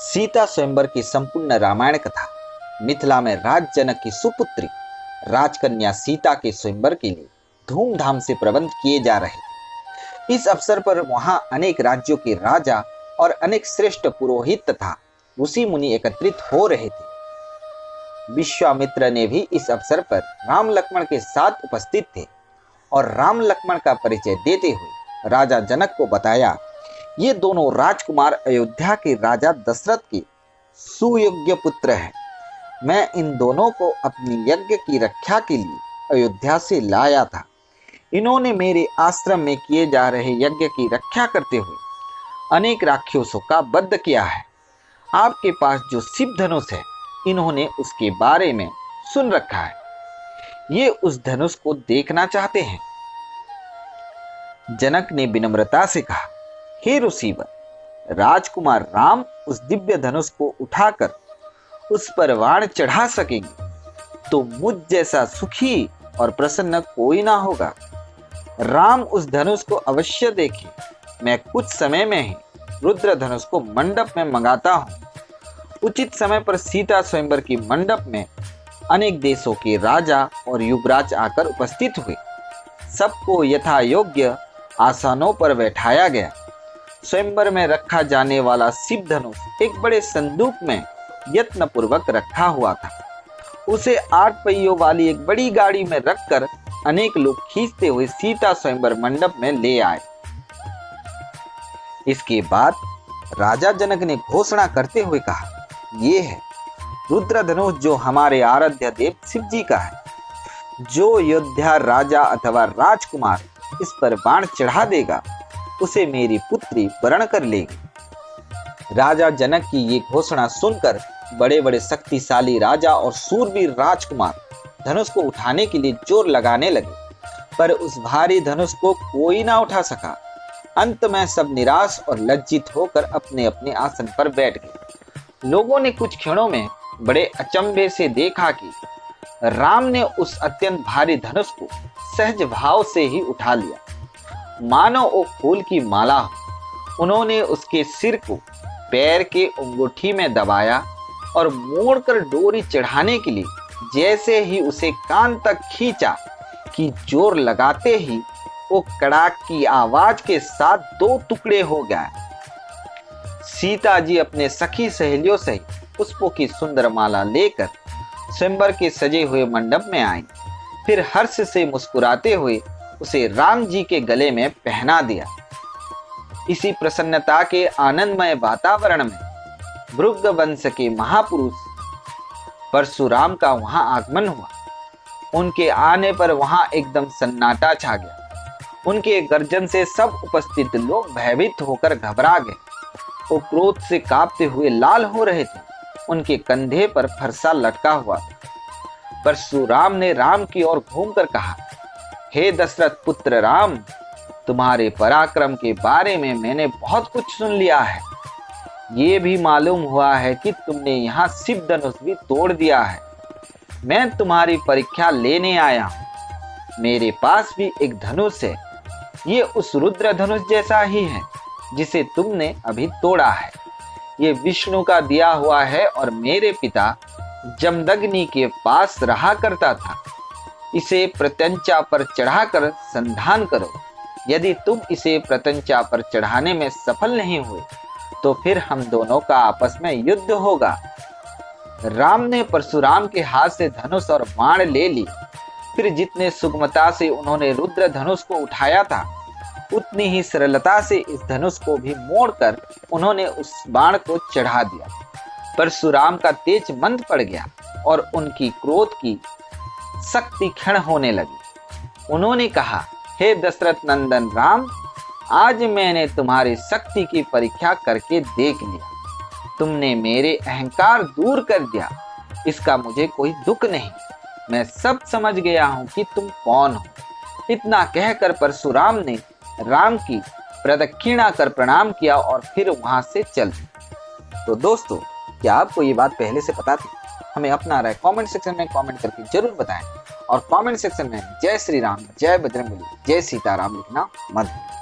सीता स्वयंवर की संपूर्ण रामायण कथा मिथिला में राज जनक की सुपुत्री राजकन्या सीता के स्वयंवर के लिए धूमधाम से प्रबंध किए जा रहे थे। इस अवसर पर वहां अनेक राज्यों के राजा और अनेक श्रेष्ठ पुरोहित तथा ऋषि मुनि एकत्रित हो रहे थे। विश्वामित्र ने भी इस अवसर पर राम लक्ष्मण के साथ उपस्थित थे और राम लक्ष्मण का परिचय देते हुए राजा जनक को बताया, ये दोनों राजकुमार अयोध्या के राजा दशरथ के सुयोग्य पुत्र हैं। मैं इन दोनों को अपनी यज्ञ की रक्षा के लिए अयोध्या से लाया था। इन्होंने मेरे आश्रम में किए जा रहे यज्ञ की रक्षा करते हुए अनेक राक्षसों का वध किया है। आपके पास जो शिव धनुष है, इन्होंने उसके बारे में सुन रखा है। ये उस धनुष को देखना चाहते हैं। जनक ने विनम्रता से कहा, हे ऋषिवर, राजकुमार राम उस दिव्य धनुष को उठाकर उस पर बाण चढ़ा सकेंगे तो मुझ जैसा सुखी और प्रसन्न कोई ना होगा। राम उस धनुष को अवश्य देखें। मैं कुछ समय में ही रुद्र धनुष को मंडप में मंगाता हूँ। उचित समय पर सीता स्वयंवर की मंडप में अनेक देशों के राजा और युवराज आकर उपस्थित हुए। सबको यथा योग्य आसनों पर बैठाया गया। स्वयंवर में रखा जाने वाला शिव धनुष एक बड़े संदूक में यत्न पूर्वक रखा हुआ था। उसे 8 पहियों वाली एक बड़ी गाड़ी में रखकर अनेक लोग खींचते हुए सीता स्वयंवर मंडप में ले आए। इसके बाद राजा जनक ने घोषणा करते हुए कहा, ये है रुद्र धनुष जो हमारे आराध्य देव शिव जी का है। जो अयोध्या राजा अथवा राजकुमार इस पर बाण चढ़ा देगा, उसे मेरी पुत्री वरण कर लेगी। राजा जनक की ये घोषणा सुनकर बड़े बड़े शक्तिशाली राजा और सूरवीर राजकुमार धनुष को उठाने के लिए जोर लगाने लगे, पर उस भारी धनुष को कोई ना उठा सका। अंत में सब निराश और लज्जित होकर अपने अपने आसन पर बैठ गए। लोगों ने कुछ क्षणों में बड़े अचंभे से देखा कि राम ने उस अत्यंत भारी धनुष को सहज भाव से ही उठा लिया, मानो वो फूल की माला हो। उन्होंने उसके सिर को पैर के अंगूठी में दबाया और मोड़कर डोरी चढ़ाने के लिए जैसे ही उसे कान तक खींचा कि जोर लगाते ही वो कड़ाक की आवाज के साथ 2 टुकड़े हो गया। सीता जी अपने सखी सहेलियों से पुष्पों की सुंदर माला लेकर स्वयंवर के सजे हुए मंडप में आई। फिर हर्ष से मुस्कुराते हुए उसे राम जी के गले में पहना दिया। इसी प्रसन्नता के आनंदमय वातावरण में भृग वंश के महापुरुष परशुराम का वहां आगमन हुआ। उनके आने पर वहां एकदम सन्नाटा छा गया। उनके गर्जन से सब उपस्थित लोग भयभीत होकर घबरा गए। वो क्रोध से कांपते हुए लाल हो रहे थे। उनके कंधे पर फरसा लटका हुआ था। परशुराम ने राम की ओर घूमकर कहा, हे दशरथ पुत्र राम, तुम्हारे पराक्रम के बारे में मैंने बहुत कुछ सुन लिया है। ये भी मालूम हुआ है कि तुमने यहाँ शिव धनुष भी तोड़ दिया है। मैं तुम्हारी परीक्षा लेने आया हूँ। मेरे पास भी एक धनुष है। ये उस रुद्र धनुष जैसा ही है जिसे तुमने अभी तोड़ा है। ये विष्णु का दिया हुआ है और मेरे पिता जमदग्नि के पास रहा करता था। इसे प्रत्यंचा पर चढ़ाकर संधान करो। यदि तुम इसे प्रत्यंचा पर चढ़ाने में सफल नहीं हुए तो फिर हम दोनों का आपस में युद्ध होगा। राम ने परशुराम के हाथ से धनुष और बाण ले ली। फिर जितने सुगमता से उन्होंने रुद्र धनुष को उठाया था, उतनी ही सरलता से इस धनुष को भी मोड़कर उन्होंने उस बाण को चढ़ा दिया। परशुराम का तेज मंद पड़ गया और उनकी क्रोध की शक्ति क्षीण होने लगी। उन्होंने कहा, हे दशरथ नंदन राम, आज मैंने तुम्हारी शक्ति की परीक्षा करके देख लिया। तुमने मेरे अहंकार दूर कर दिया। इसका मुझे कोई दुख नहीं। मैं सब समझ गया हूं कि तुम कौन हो। इतना कहकर परशुराम ने राम की प्रदक्षिणा कर प्रणाम किया और फिर वहां से चल दिए। तो दोस्तों, क्या आपको ये बात पहले से पता थी? हमें अपना राय कमेंट सेक्शन में कमेंट करके जरूर बताएं और कमेंट सेक्शन में जय श्री राम, जय बजरंगबली, जय सीताराम लिखना मत भूलिए।